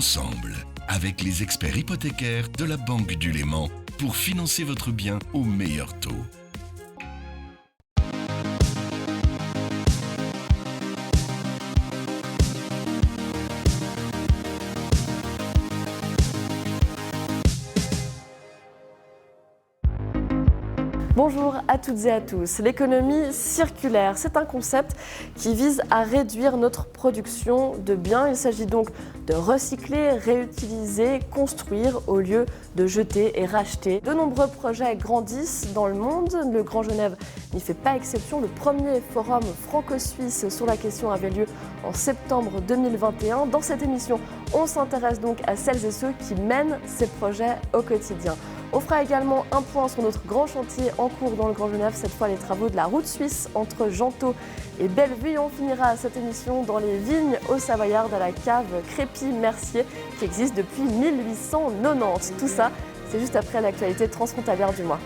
ensemble avec les experts hypothécaires de la Banque du Léman pour financer votre bien au meilleur taux. Bonjour à toutes et à tous. L'économie circulaire, c'est un concept qui vise à réduire notre production de biens. Il s'agit donc de recycler, réutiliser, construire au lieu de jeter et racheter. De nombreux projets grandissent dans le monde. Le Grand Genève n'y fait pas exception. Le premier forum franco-suisse sur la question avait lieu en septembre 2021. Dans cette émission, on s'intéresse donc à celles et ceux qui mènent ces projets au quotidien. On fera également un point sur notre grand chantier en cours dans le Grand Genève, cette fois les travaux de la route suisse entre Gentot et Bellevue. On finira cette émission dans les vignes au Savoyard à la cave Crépy-Mercier qui existe depuis 1890. Tout ça, c'est juste après l'actualité transfrontalière du mois.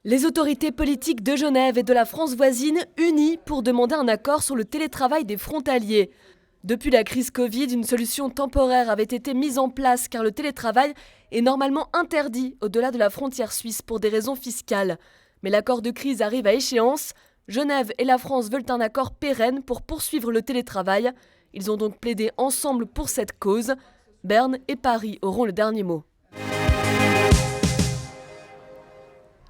Les autorités politiques de Genève et de la France voisine unies pour demander un accord sur le télétravail des frontaliers. Depuis la crise Covid, une solution temporaire avait été mise en place car le télétravail est normalement interdit au-delà de la frontière suisse pour des raisons fiscales. Mais l'accord de crise arrive à échéance. Genève et la France veulent un accord pérenne pour poursuivre le télétravail. Ils ont donc plaidé ensemble pour cette cause. Berne et Paris auront le dernier mot.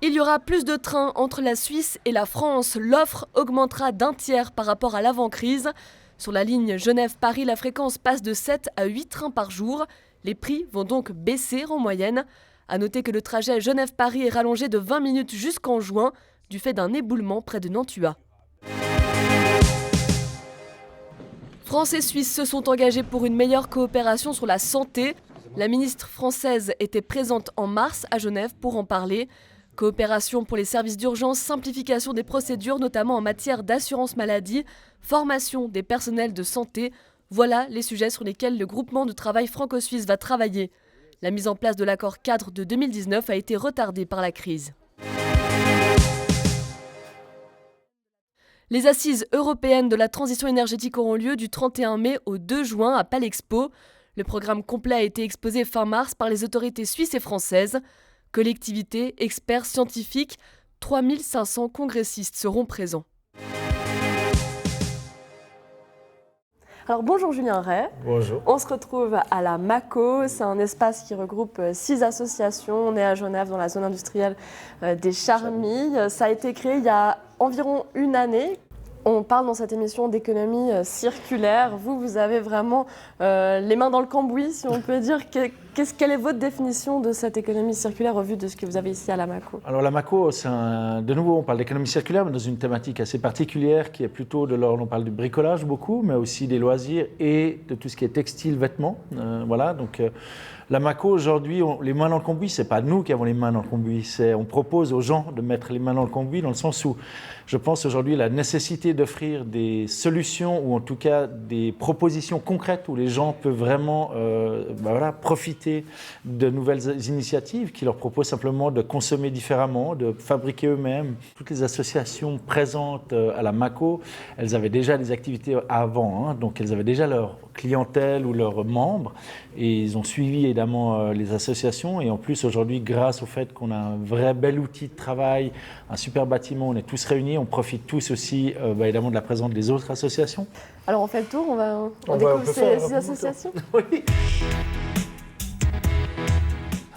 Il y aura plus de trains entre la Suisse et la France. L'offre augmentera d'un tiers par rapport à l'avant-crise. Sur la ligne Genève-Paris, la fréquence passe de 7 à 8 trains par jour. Les prix vont donc baisser en moyenne. A noter que le trajet Genève-Paris est rallongé de 20 minutes jusqu'en juin du fait d'un éboulement près de Nantua. France et Suisse se sont engagés pour une meilleure coopération sur la santé. La ministre française était présente en mars à Genève pour en parler. Coopération pour les services d'urgence, simplification des procédures, notamment en matière d'assurance maladie, formation des personnels de santé. Voilà les sujets sur lesquels le groupement de travail franco-suisse va travailler. La mise en place de l'accord cadre de 2019 a été retardée par la crise. Les assises européennes de la transition énergétique auront lieu du 31 mai au 2 juin à Palexpo. Le programme complet a été exposé fin mars par les autorités suisses et françaises. Collectivités, experts, scientifiques, 3500 congressistes seront présents. Alors bonjour Julien Ray. Bonjour. On se retrouve à la MACO, c'est un espace qui regroupe 6 associations. On est à Genève dans la zone industrielle des Charmilles. Ça a été créé il y a environ une année. On parle dans cette émission d'économie circulaire. Vous avez vraiment les mains dans le cambouis, si on peut dire. Quelle est votre définition de cette économie circulaire au vu de ce que vous avez ici à la MACO ? Alors la MACO, de nouveau, on parle d'économie circulaire, mais dans une thématique assez particulière qui est plutôt on parle du bricolage beaucoup, mais aussi des loisirs et de tout ce qui est textile, vêtements. Voilà, donc la MACO aujourd'hui, les mains dans le cambouis, c'est pas nous qui avons les mains dans le cambouis, on propose aux gens de mettre les mains dans le cambouis dans le sens où je pense aujourd'hui la nécessité d'offrir des solutions ou en tout cas des propositions concrètes où les gens peuvent vraiment profiter de nouvelles initiatives qui leur proposent simplement de consommer différemment, de fabriquer eux-mêmes. Toutes les associations présentes à la MACO, elles avaient déjà des activités avant, donc elles avaient déjà leur clientèle ou leurs membres et ils ont suivi évidemment les associations et en plus aujourd'hui grâce au fait qu'on a un vrai bel outil de travail, un super bâtiment, on est tous réunis, on profite tous aussi évidemment de la présence des autres associations. Alors on fait le tour, on découvre ces associations. Oui.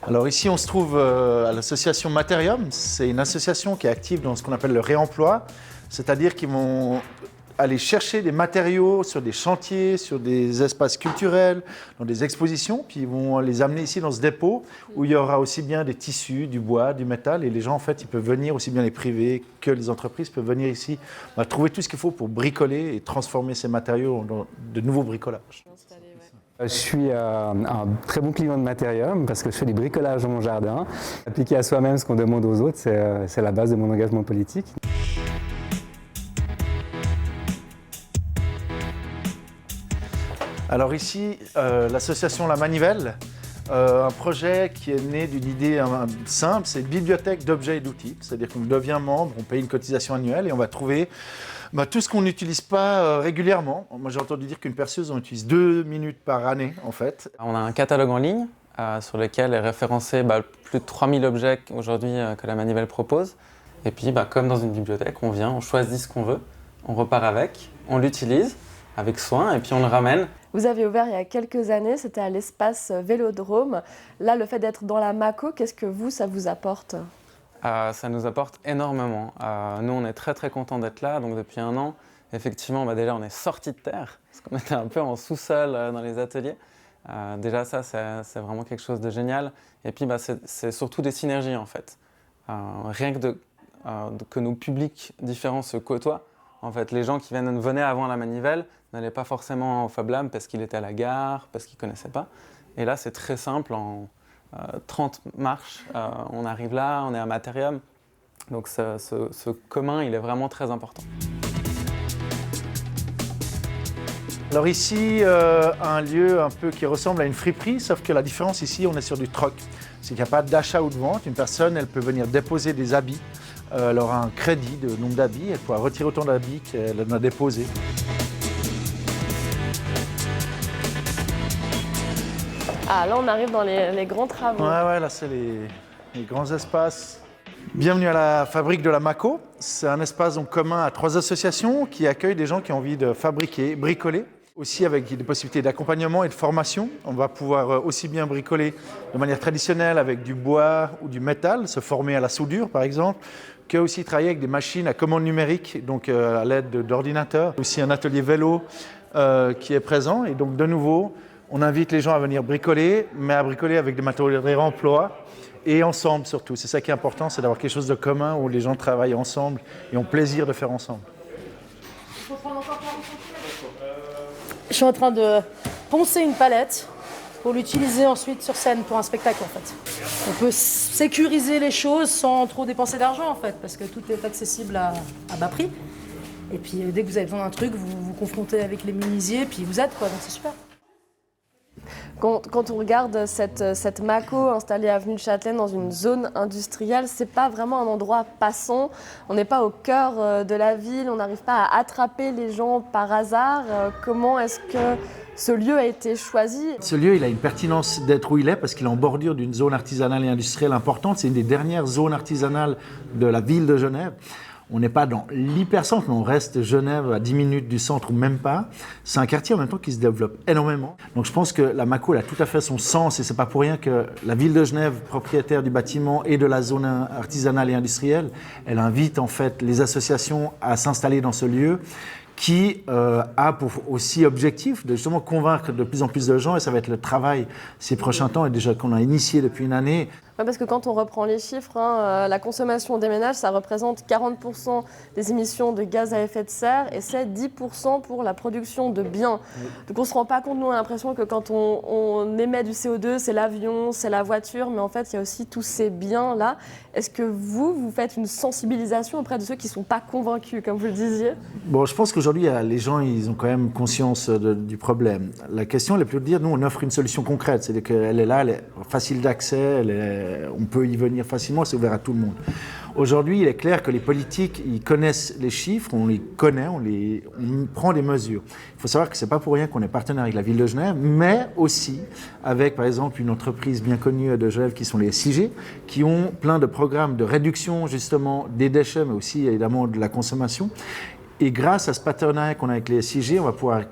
Alors ici, on se trouve à l'association Materium. C'est une association qui est active dans ce qu'on appelle le réemploi, c'est-à-dire qu'ils vont aller chercher des matériaux sur des chantiers, sur des espaces culturels, dans des expositions, puis ils vont les amener ici dans ce dépôt où il y aura aussi bien des tissus, du bois, du métal, et les gens, en fait, ils peuvent venir, aussi bien les privés que les entreprises peuvent venir ici, trouver tout ce qu'il faut pour bricoler et transformer ces matériaux dans de nouveaux bricolages. Je suis un très bon client de Materium parce que je fais du bricolage dans mon jardin. Appliquer à soi-même ce qu'on demande aux autres, c'est la base de mon engagement politique. Alors ici, l'association La Manivelle, un projet qui est né d'une idée simple, c'est une bibliothèque d'objets et d'outils. C'est-à-dire qu'on devient membre, on paye une cotisation annuelle et on va trouver Tout ce qu'on n'utilise pas régulièrement. Moi, j'ai entendu dire qu'une perceuse, on utilise 2 minutes par année, en fait. On a un catalogue en ligne sur lequel est référencé plus de 3000 objets aujourd'hui que la manivelle propose. Et puis, comme dans une bibliothèque, on vient, on choisit ce qu'on veut, on repart avec, on l'utilise avec soin et puis on le ramène. Vous avez ouvert il y a quelques années, c'était à l'espace Vélodrome. Là, le fait d'être dans la Mako, qu'est-ce que ça vous apporte ? Ça nous apporte énormément. Nous, on est très très contents d'être là. Donc depuis 1 an, effectivement, déjà on est sorti de terre, parce qu'on était un peu en sous-sol dans les ateliers. Déjà ça, c'est vraiment quelque chose de génial. Et puis c'est surtout des synergies en fait. Rien que nos publics différents se côtoient. En fait, les gens qui venaient avant la manivelle n'allaient pas forcément au Fab Lab parce qu'il était à la gare, parce qu'ils ne connaissaient pas. Et là, c'est très simple, en 30 marches, on arrive là, on est à Matérium. Donc ce commun, il est vraiment très important. Alors ici, un lieu un peu qui ressemble à une friperie, sauf que la différence ici, on est sur du troc. C'est qu'il n'y a pas d'achat ou de vente. Une personne, elle peut venir déposer des habits. Elle aura un crédit de nombre d'habits, elle pourra retirer autant d'habits qu'elle en a déposé. Ah, là, on arrive dans les grands travaux. Ouais, là, c'est les grands espaces. Bienvenue à la fabrique de la Mako. C'est un espace donc commun à 3 associations qui accueillent des gens qui ont envie de fabriquer, bricoler. Aussi avec des possibilités d'accompagnement et de formation. On va pouvoir aussi bien bricoler de manière traditionnelle avec du bois ou du métal, se former à la soudure par exemple, que aussi travailler avec des machines à commande numérique, donc à l'aide d'ordinateurs. Aussi un atelier vélo qui est présent. Et donc de nouveau, on invite les gens à venir bricoler, mais à bricoler avec des matériaux de réemploi et ensemble surtout. C'est ça qui est important, c'est d'avoir quelque chose de commun où les gens travaillent ensemble et ont plaisir de faire ensemble. Je suis en train de poncer une palette pour l'utiliser ensuite sur scène pour un spectacle en fait. On peut sécuriser les choses sans trop dépenser d'argent en fait, parce que tout est accessible à bas prix. Et puis dès que vous avez besoin d'un truc, vous vous confrontez avec les menuisiers, puis vous êtes quoi, donc c'est super. Quand on regarde cette Mako installée avenue de Châtelaine dans une zone industrielle, c'est pas vraiment un endroit passant. On n'est pas au cœur de la ville, on n'arrive pas à attraper les gens par hasard. Comment est-ce que ce lieu a été choisi ? Ce lieu, il a une pertinence d'être où il est parce qu'il est en bordure d'une zone artisanale et industrielle importante. C'est une des dernières zones artisanales de la ville de Genève. On n'est pas dans l'hypercentre, mais on reste Genève à 10 minutes du centre ou même pas. C'est un quartier en même temps qui se développe énormément. Donc je pense que la Mako elle a tout à fait son sens et c'est pas pour rien que la ville de Genève, propriétaire du bâtiment et de la zone artisanale et industrielle, elle invite en fait les associations à s'installer dans ce lieu qui a pour aussi objectif de justement convaincre de plus en plus de gens, et ça va être le travail ces prochains temps, et déjà qu'on a initié depuis une année. Ouais, parce que quand on reprend les chiffres, la consommation des ménages, ça représente 40% des émissions de gaz à effet de serre et c'est 10% pour la production de biens. Donc on ne se rend pas compte, nous on a l'impression que quand on émet du CO2, c'est l'avion, c'est la voiture, mais en fait il y a aussi tous ces biens-là. Est-ce que vous faites une sensibilisation auprès de ceux qui ne sont pas convaincus, comme vous le disiez ? Bon, je pense qu'aujourd'hui, les gens ils ont quand même conscience du problème. La question, elle est plutôt de dire, nous on offre une solution concrète, c'est-à-dire qu'elle est là, elle est facile d'accès, on peut y venir facilement, c'est ouvert à tout le monde. Aujourd'hui, il est clair que les politiques, ils connaissent les chiffres, on les connaît, on prend des mesures. Il faut savoir que ce n'est pas pour rien qu'on est partenaire avec la ville de Genève, mais aussi avec, par exemple, une entreprise bien connue de Genève qui sont les SIG, qui ont plein de programmes de réduction, justement, des déchets, mais aussi, évidemment, de la consommation. Et grâce à ce partenariat qu'on a avec les SIG, on va pouvoir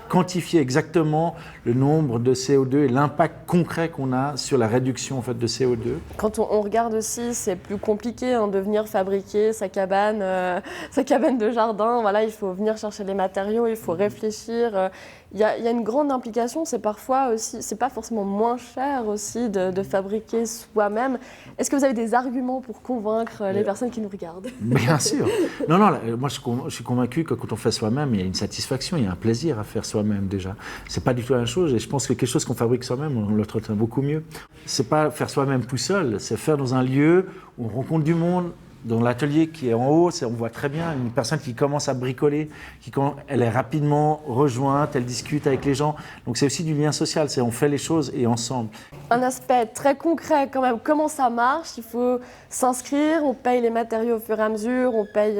quantifier exactement le nombre de CO2 et l'impact concret qu'on a sur la réduction en fait, de CO2. Quand on regarde aussi, c'est plus compliqué de venir fabriquer sa cabane de jardin. Voilà, il faut venir chercher les matériaux, il faut réfléchir. Il y a une grande implication, c'est parfois aussi, c'est pas forcément moins cher aussi de fabriquer soi-même. Est-ce que vous avez des arguments pour convaincre les personnes qui nous regardent ? Bien sûr. Non, moi je suis convaincu que quand on fait soi-même, il y a une satisfaction, il y a un plaisir à faire soi-même déjà. C'est pas du tout la même chose et je pense que quelque chose qu'on fabrique soi-même, on l'entretient beaucoup mieux. C'est pas faire soi-même tout seul, c'est faire dans un lieu où on rencontre du monde Dans l'atelier qui est en haut, on voit très bien une personne qui commence à bricoler, elle est rapidement rejointe, elle discute avec les gens. Donc c'est aussi du lien social, on fait les choses et ensemble. Un aspect très concret quand même, comment ça marche? Il faut s'inscrire, on paye les matériaux au fur et à mesure, on paye...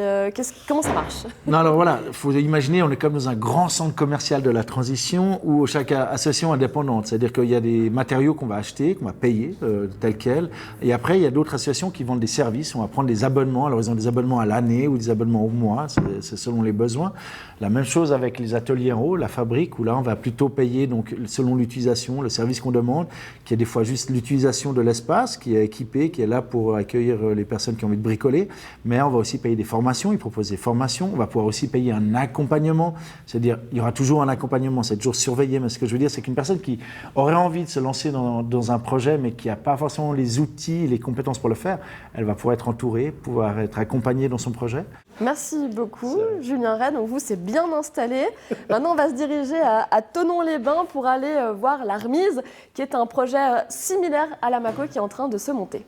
comment ça marche? Non, alors voilà, il faut imaginer, on est comme dans un grand centre commercial de la transition où chaque association est indépendante. C'est-à-dire qu'il y a des matériaux qu'on va acheter, qu'on va payer tels quels. Et après, il y a d'autres associations qui vendent des services. On va prendre des abonnements. Alors, ils ont des abonnements à l'année ou des abonnements au mois. C'est selon les besoins. La même chose avec les ateliers en haut, la fabrique, où là, on va plutôt payer donc, selon l'utilisation, le service qu'on demande, qui est des fois juste l'utilisation de l'espace, qui est équipé, qui est là pour accueillir les personnes qui ont envie de bricoler. Mais on va aussi payer des formations. Ils proposent des formations. On va pouvoir aussi payer un accompagnement. C'est-à-dire, il y aura toujours un accompagnement. C'est toujours surveillé. Mais ce que je veux dire, c'est qu'une personne qui aurait envie de se lancer dans un projet, mais qui n'a pas forcément les outils, les compétences pour le faire, elle va pouvoir être entourée, pouvoir être accompagnée dans son projet. Merci beaucoup, Julien Rey. Donc vous, c'est bien installé. Maintenant, on va se diriger à Thonon-les-Bains pour aller voir la remise, qui est un projet similaire à la Maco qui est en train de se monter.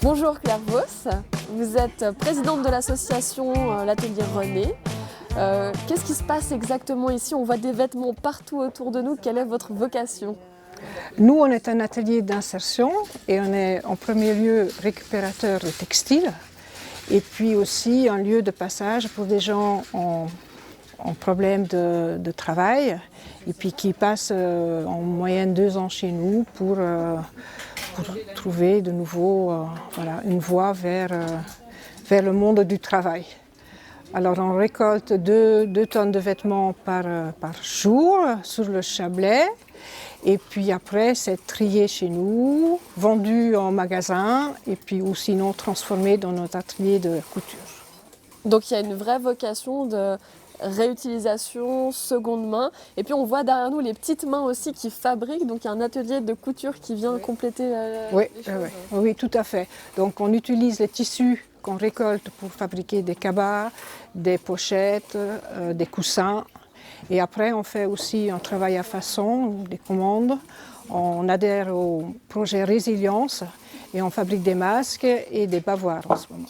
Bonjour Claire Vos, vous êtes présidente de l'association L'Atelier René. Qu'est-ce qui se passe exactement ici? On voit des vêtements partout autour de nous. Quelle est votre vocation? Nous, on est un atelier d'insertion et on est en premier lieu récupérateur de textiles et puis aussi un lieu de passage pour des gens en problème de travail et puis qui passent en moyenne 2 ans chez nous pour trouver de nouveau une voie vers le monde du travail. Alors on récolte 2 tonnes de vêtements par jour sur le Chablais. Et puis après, c'est trié chez nous, vendu en magasin et puis ou sinon transformé dans notre atelier de couture. Donc il y a une vraie vocation de réutilisation, seconde main. Et puis on voit derrière nous les petites mains aussi qui fabriquent. Donc il y a un atelier de couture qui vient compléter les choses. Oui, tout à fait. Donc on utilise les tissus qu'on récolte pour fabriquer des cabas, des pochettes, des coussins. Et après, on fait aussi un travail à façon, des commandes. On adhère au projet Résilience et on fabrique des masques et des bavoirs en ce moment.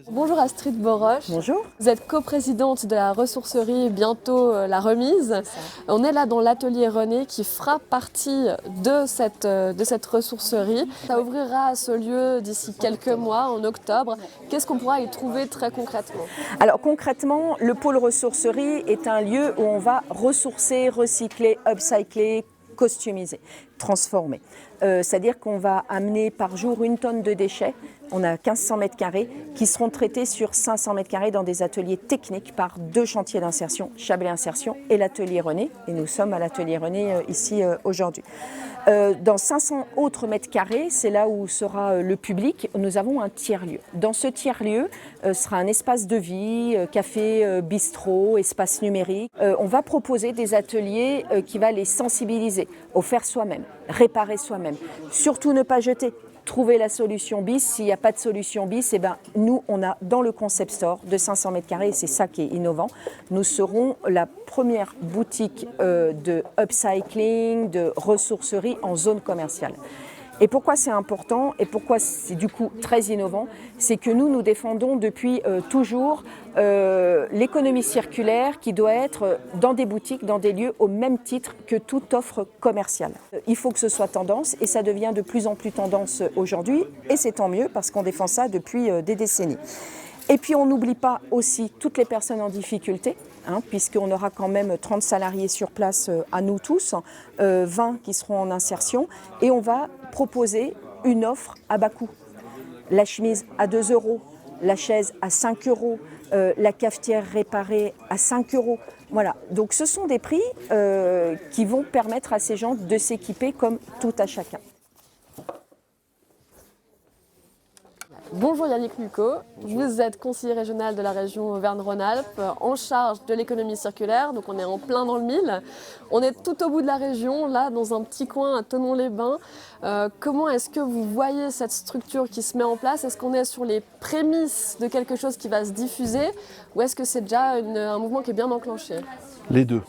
Bonjour Astrid Boroche. Bonjour. Vous êtes coprésidente de la ressourcerie, bientôt la remise. On est là dans l'atelier René qui fera partie de cette ressourcerie. Ça ouvrira ce lieu d'ici quelques mois, en octobre. Qu'est-ce qu'on pourra y trouver très concrètement? Alors concrètement, le pôle ressourcerie est un lieu où on va ressourcer, recycler, upcycler, customiser, transformer. C'est-à-dire qu'on va amener par jour 1 tonne de déchets. On a 1500 mètres carrés qui seront traités sur 500 mètres carrés dans des ateliers techniques par 2 chantiers d'insertion, Chablais Insertion et l'atelier René. Et nous sommes à l'atelier René ici aujourd'hui. Dans 500 autres mètres carrés, c'est là où sera le public, nous avons un tiers-lieu. Dans ce tiers-lieu sera un espace de vie, café, bistrot, espace numérique. On va proposer des ateliers qui va les sensibiliser au faire soi-même, réparer soi-même. Surtout ne pas jeter. Trouver la solution bis. S'il n'y a pas de solution bis, eh ben, nous, on a dans le concept store de 500 mètres carrés, et c'est ça qui est innovant, nous serons la première boutique de upcycling, de ressourcerie en zone commerciale. Et pourquoi c'est important et pourquoi c'est du coup très innovant, c'est que nous défendons depuis toujours l'économie circulaire qui doit être dans des boutiques, dans des lieux au même titre que toute offre commerciale. Il faut que ce soit tendance et ça devient de plus en plus tendance aujourd'hui et c'est tant mieux parce qu'on défend ça depuis des décennies. Et puis on n'oublie pas aussi toutes les personnes en difficulté, puisqu'on aura quand même 30 salariés sur place à nous tous, 20 qui seront en insertion, et on va proposer une offre à bas coût. La chemise à 2 €, la chaise à 5 €, la cafetière réparée à 5 €. Voilà, donc ce sont des prix qui vont permettre à ces gens de s'équiper comme tout à chacun. Bonjour Yannick Lucot, vous êtes conseiller régional de la région Auvergne-Rhône-Alpes en charge de l'économie circulaire, donc on est en plein dans le mille. On est tout au bout de la région, là dans un petit coin à Thonon-les-Bains. Comment est-ce que vous voyez cette structure qui se met en place? Est-ce qu'on est sur les prémices de quelque chose qui va se diffuser ou est-ce que c'est déjà un mouvement qui est bien enclenché? Les deux.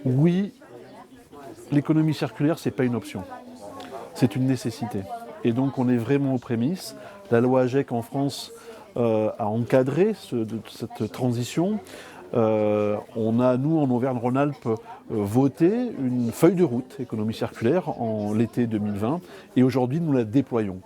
Oui, l'économie circulaire, ce n'est pas une option, c'est une nécessité. Et donc on est vraiment aux prémices. La loi AGEC en France a encadré cette transition. On a, nous, en Auvergne-Rhône-Alpes, voté une feuille de route économie circulaire en l'été 2020 et aujourd'hui nous la déployons.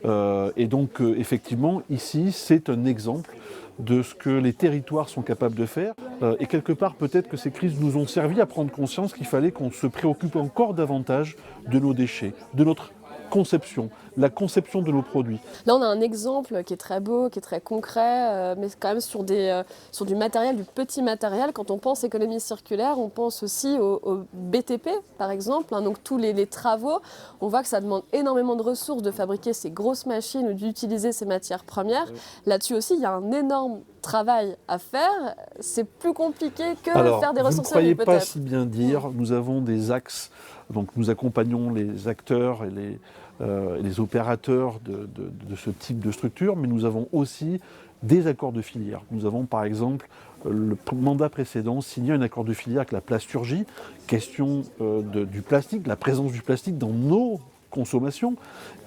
Et donc effectivement, ici, c'est un exemple de ce que les territoires sont capables de faire. Et quelque part, peut-être que ces crises nous ont servi à prendre conscience qu'il fallait qu'on se préoccupe encore davantage de nos déchets, de notre conception, la conception de nos produits. Là, on a un exemple qui est très beau, qui est très concret, mais quand même sur du matériel, du petit matériel. Quand on pense économie circulaire, on pense aussi au BTP, par exemple, hein, donc tous les travaux. On voit que ça demande énormément de ressources de fabriquer ces grosses machines ou d'utiliser ces matières premières. Oui. Là-dessus aussi, il y a un énorme travail à faire. C'est plus compliqué que faire des ressourceries, peut-être. Vous ne croyez pas si bien dire. Nous avons des axes. Donc nous accompagnons les acteurs et les opérateurs de ce type de structure, mais nous avons aussi des accords de filière. Nous avons par exemple, le mandat précédent, signé un accord de filière avec la plasturgie, question du plastique, la présence du plastique dans nos consommations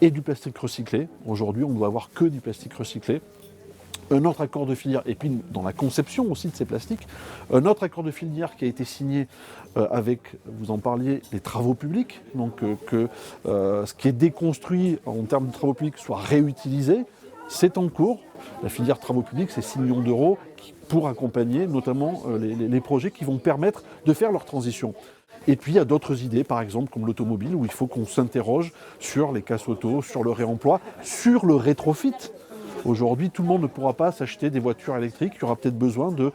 et du plastique recyclé. Aujourd'hui, on ne doit avoir que du plastique recyclé. Un autre accord de filière, et puis dans la conception aussi de ces plastiques, un autre accord de filière qui a été signé avec, vous en parliez, les travaux publics, donc que ce qui est déconstruit en termes de travaux publics soit réutilisé, c'est en cours. La filière travaux publics, c'est 6 millions d'euros pour accompagner notamment les projets qui vont permettre de faire leur transition. Et puis il y a d'autres idées, par exemple comme l'automobile, où il faut qu'on s'interroge sur les casses auto, sur le réemploi, sur le rétrofit. Aujourd'hui, tout le monde ne pourra pas s'acheter des voitures électriques. Il y aura peut-être besoin de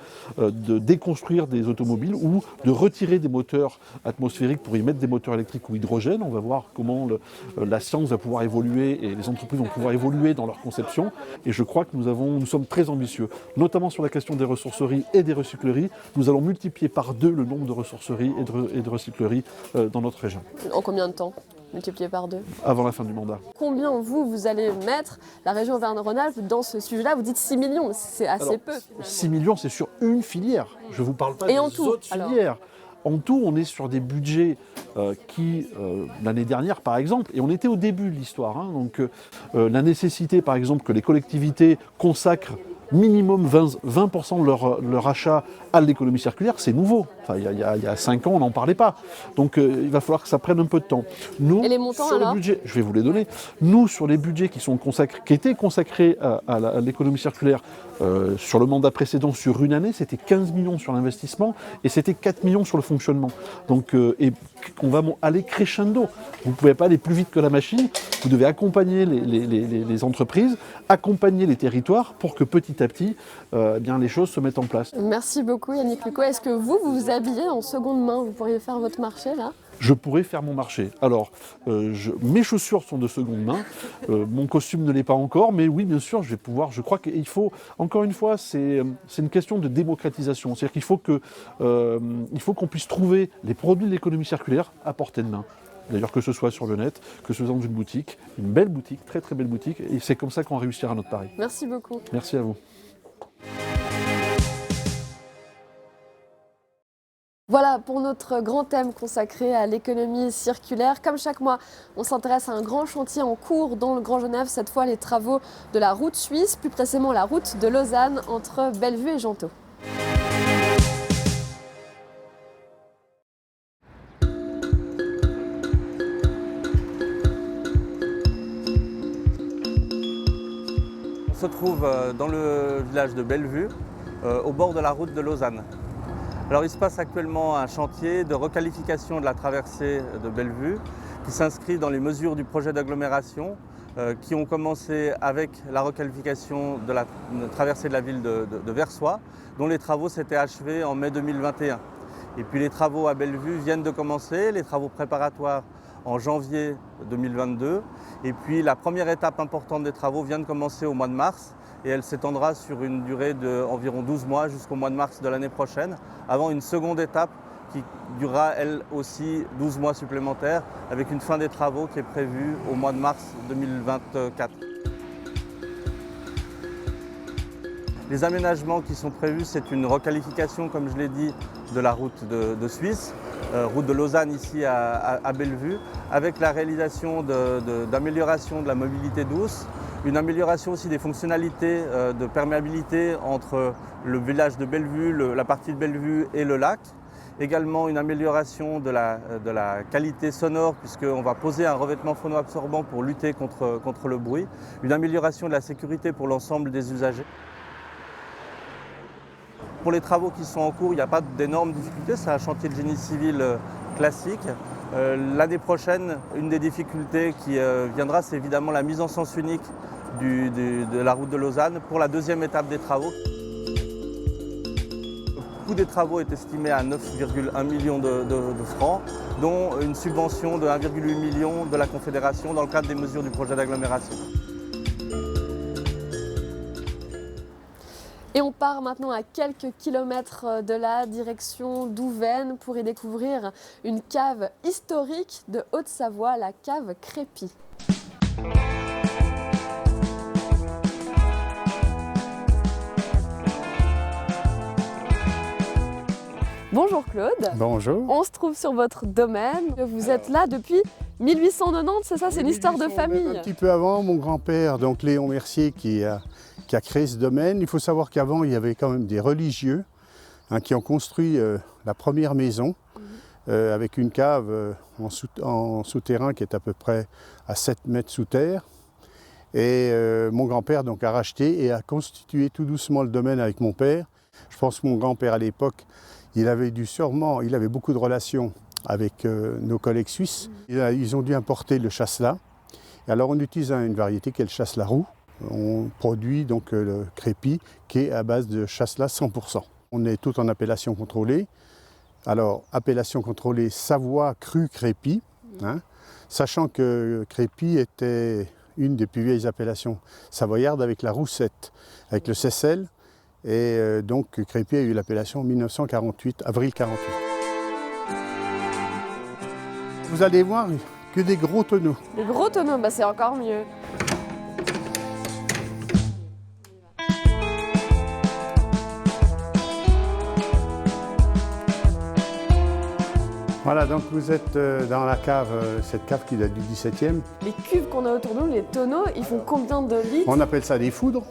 déconstruire des automobiles ou de retirer des moteurs atmosphériques pour y mettre des moteurs électriques ou hydrogène. On va voir comment la science va pouvoir évoluer et les entreprises vont pouvoir évoluer dans leur conception. Et je crois que nous sommes très ambitieux, notamment sur la question des ressourceries et des recycleries. Nous allons multiplier par 2 le nombre de ressourceries et de recycleries dans notre région. En combien de temps ? Multiplié par 2. Avant la fin du mandat. Combien vous allez mettre la région Auvergne-Rhône-Alpes dans ce sujet-là? Vous dites 6 millions, c'est assez peu. Finalement. 6 millions, c'est sur une filière. Je ne vous parle pas des autres filières. En tout, on est sur des budgets l'année dernière par exemple, et on était au début de l'histoire. Hein, donc la nécessité par exemple que les collectivités consacrent minimum 20% de leur achat à l'économie circulaire, c'est nouveau. Enfin, il y a 5 ans, on n'en parlait pas. Donc il va falloir que ça prenne un peu de temps. Nous, et les montants sur alors les budgets, je vais vous les donner. Nous, sur les budgets qui étaient consacrés à l'économie circulaire sur le mandat précédent, sur une année, c'était 15 millions sur l'investissement et c'était 4 millions sur le fonctionnement. Donc, et on va aller crescendo. Vous ne pouvez pas aller plus vite que la machine. Vous devez accompagner les entreprises, accompagner les territoires pour que petit à petit, bien, les choses se mettent en place. Merci beaucoup Yannick Lucot. Est-ce que vous vous habillez en seconde main? Vous pourriez faire votre marché là? Je pourrais faire mon marché. Alors, mes chaussures sont de seconde main, mon costume ne l'est pas encore, mais oui, bien sûr, je vais pouvoir. Je crois qu'il faut, encore une fois, c'est une question de démocratisation. C'est-à-dire qu'il faut qu'on puisse trouver les produits de l'économie circulaire à portée de main. D'ailleurs, que ce soit sur le net, que ce soit dans une boutique, une belle boutique, très très belle boutique, et c'est comme ça qu'on réussira notre pari. Merci beaucoup. Merci à vous. Voilà pour notre grand thème consacré à l'économie circulaire. Comme chaque mois, on s'intéresse à un grand chantier en cours dans le Grand Genève, cette fois les travaux de la route suisse, plus précisément la route de Lausanne entre Bellevue et Genteau. On se trouve dans le village de Bellevue, au bord de la route de Lausanne. Alors il se passe actuellement un chantier de requalification de la traversée de Bellevue qui s'inscrit dans les mesures du projet d'agglomération qui ont commencé avec la requalification de la traversée de la ville de Versoix, dont les travaux s'étaient achevés en mai 2021. Et puis les travaux à Bellevue viennent de commencer, les travaux préparatoires en janvier 2022. Et puis la première étape importante des travaux vient de commencer au mois de mars. Et elle s'étendra sur une durée d'environ 12 mois jusqu'au mois de mars de l'année prochaine, avant une seconde étape qui durera elle aussi 12 mois supplémentaires, avec une fin des travaux qui est prévue au mois de mars 2024. Les aménagements qui sont prévus, c'est une requalification, comme je l'ai dit, de la route de Suisse, route de Lausanne ici à Bellevue, avec la réalisation d'amélioration de la mobilité douce, une amélioration aussi des fonctionnalités de perméabilité entre le village de Bellevue, la partie de Bellevue et le lac. Également une amélioration de la qualité sonore puisqu'on va poser un revêtement phono-absorbant pour lutter contre le bruit. Une amélioration de la sécurité pour l'ensemble des usagers. Pour les travaux qui sont en cours, il n'y a pas d'énormes difficultés, c'est un chantier de génie civil classique. L'année prochaine, une des difficultés qui viendra, c'est évidemment la mise en sens unique de la route de Lausanne pour la deuxième étape des travaux. Le coût des travaux est estimé à 9,1 millions de francs, dont une subvention de 1,8 million de la Confédération dans le cadre des mesures du projet d'agglomération. Et on part maintenant à quelques kilomètres de la direction d'Ouvennes pour y découvrir une cave historique de Haute-Savoie, la cave Crépy. Bonjour Claude. Bonjour. On se trouve sur votre domaine. Vous êtes là depuis 1890, c'est ça? C'est une histoire de famille. Un petit peu avant, mon grand-père, donc Léon Mercier, qui a créé ce domaine. Il faut savoir qu'avant, il y avait quand même des religieux qui ont construit la première maison avec une cave en souterrain qui est à peu près à 7 mètres sous terre. Et mon grand-père donc a racheté et a constitué tout doucement le domaine avec mon père. Je pense que mon grand-père à l'époque, il avait beaucoup de relations avec nos collègues suisses. Ils ont dû importer le chasselas. Et alors on utilise une variété qui est le chasselas roux. On produit donc le Crépy qui est à base de chasselas 100%. On est tout en appellation contrôlée. Alors appellation contrôlée Savoie cru Crépy, sachant que Crépy était une des plus vieilles appellations savoyardes avec la roussette, avec le Seyssel. Et donc Crépy a eu l'appellation en 1948, avril 48. Vous allez voir que des gros tonneaux. Des gros tonneaux, bah c'est encore mieux. Voilà, donc vous êtes dans la cave, cette cave qui date du 17e. Les cuves qu'on a autour de nous, les tonneaux, ils font combien de litres? On appelle ça des foudres.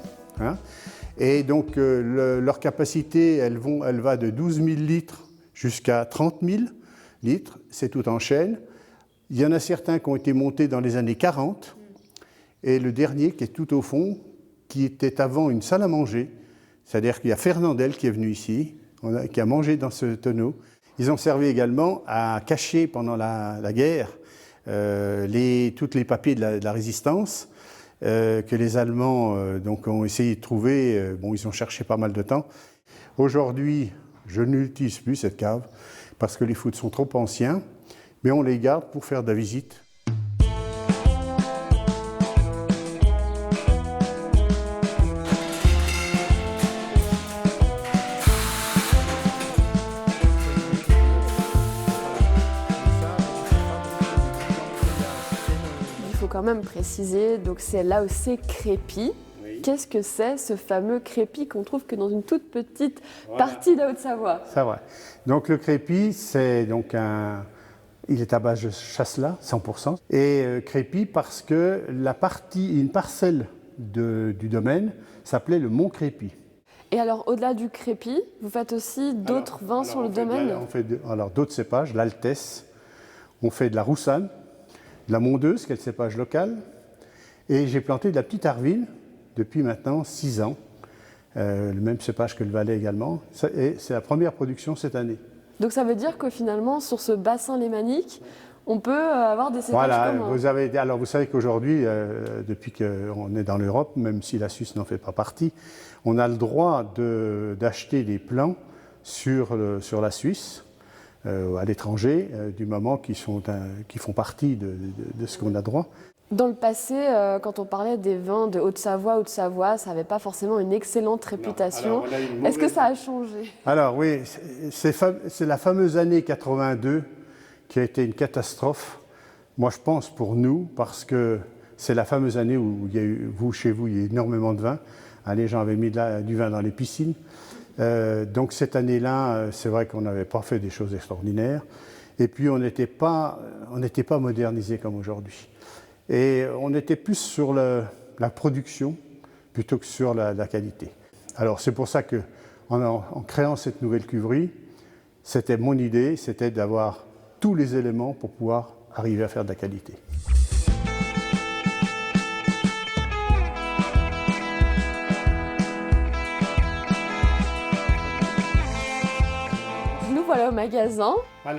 Et donc leur capacité, elle va de 12 000 litres jusqu'à 30 000 litres. C'est tout en chaîne. Il y en a certains qui ont été montés dans les années 40. Et le dernier, qui est tout au fond, qui était avant une salle à manger. C'est-à-dire qu'il y a Fernandel qui est venu ici, qui a mangé dans ce tonneau. Ils ont servi également à cacher pendant la guerre tous les papiers de la résistance que les Allemands donc ont essayé de trouver. Ils ont cherché pas mal de temps. Aujourd'hui, je n'utilise plus cette cave parce que les foudres sont trop anciens, mais on les garde pour faire de la visite. Quand même préciser, donc c'est là où c'est Crépy. Oui. Qu'est-ce que c'est ce fameux Crépy qu'on trouve que dans une toute petite partie de la Haute-Savoie? C'est vrai. Donc le Crépy, c'est donc il est à base de chasselas, 100%. Et Crépy parce que une parcelle du domaine s'appelait le Mont Crépy. Et alors au-delà du Crépy, vous faites aussi d'autres vins sur le domaine? On fait d'autres cépages, l'Altesse, on fait de la Roussanne, la Mondeuse, qui est le cépage local, et j'ai planté de la petite Arville depuis maintenant 6 ans, le même cépage que le Valais également, et c'est la première production cette année. Donc ça veut dire que finalement, sur ce bassin lémanique, on peut avoir des cépages communs. Vous savez qu'aujourd'hui, depuis qu'on est dans l'Europe, même si la Suisse n'en fait pas partie, on a le droit d'acheter des plants sur la Suisse, à l'étranger, du moment qui font partie de ce qu'on a droit. Dans le passé, quand on parlait des vins de Haute-Savoie, ça n'avait pas forcément une excellente réputation. Est-ce que ça a changé? Alors oui, c'est la fameuse année 82 qui a été une catastrophe. Moi je pense pour nous, parce que c'est la fameuse année où chez vous, il y a eu énormément de vin. Les gens avaient mis du vin dans les piscines. Donc cette année-là, c'est vrai qu'on n'avait pas fait des choses extraordinaires. Et puis on n'était pas modernisé comme aujourd'hui. Et on était plus sur la production plutôt que sur la qualité. Alors c'est pour ça que en créant cette nouvelle cuverie, c'était mon idée, c'était d'avoir tous les éléments pour pouvoir arriver à faire de la qualité. Nous voilà au magasin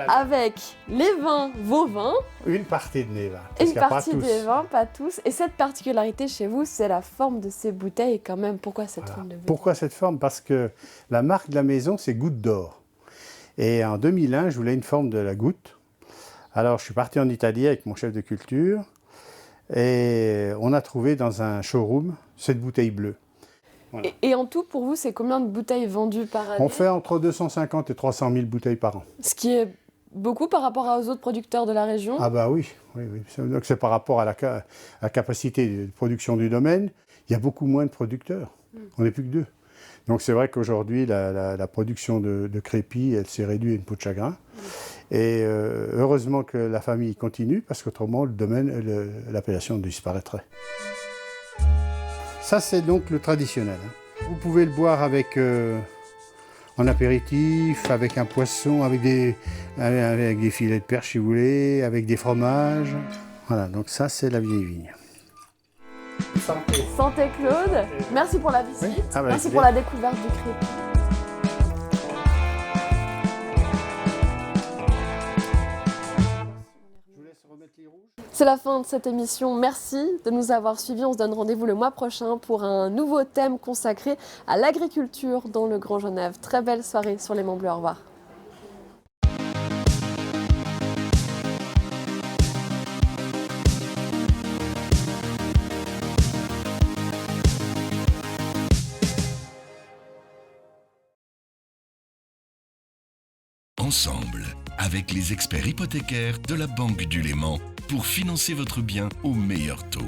avec les vins, vos vins. Une partie de mes vins. Une partie des vins, pas tous. Et cette particularité chez vous, c'est la forme de ces bouteilles quand même. Pourquoi cette forme de bouteille? Pourquoi cette forme? Parce que la marque de la maison, c'est Goutte d'Or. Et en 2001, je voulais une forme de la goutte. Alors je suis parti en Italie avec mon chef de culture et on a trouvé dans un showroom cette bouteille bleue. Voilà. Et en tout, pour vous, c'est combien de bouteilles vendues par année? On fait entre 250 et 300 000 bouteilles par an. Ce qui est beaucoup par rapport aux autres producteurs de la région? Ah bah oui. Donc c'est par rapport à la capacité de production du domaine. Il y a beaucoup moins de producteurs. On n'est plus que 2. Donc c'est vrai qu'aujourd'hui, la production de crépi, elle s'est réduite à une peau de chagrin. Et heureusement que la famille continue, parce qu'autrement, le domaine, l'appellation disparaîtrait. Ça, c'est donc le traditionnel. Vous pouvez le boire avec, en apéritif, avec un poisson, avec des filets de perche si vous voulez, avec des fromages. Voilà, donc ça, c'est la vieille vigne. Santé. Santé Claude, merci pour la visite, oui. Merci pour la découverte du crépi. C'est la fin de cette émission. Merci de nous avoir suivis. On se donne rendez-vous le mois prochain pour un nouveau thème consacré à l'agriculture dans le Grand Genève. Très belle soirée sur les Monts Bleus. Au revoir. Ensemble, avec les experts hypothécaires de la Banque du Léman, pour financer votre bien au meilleur taux.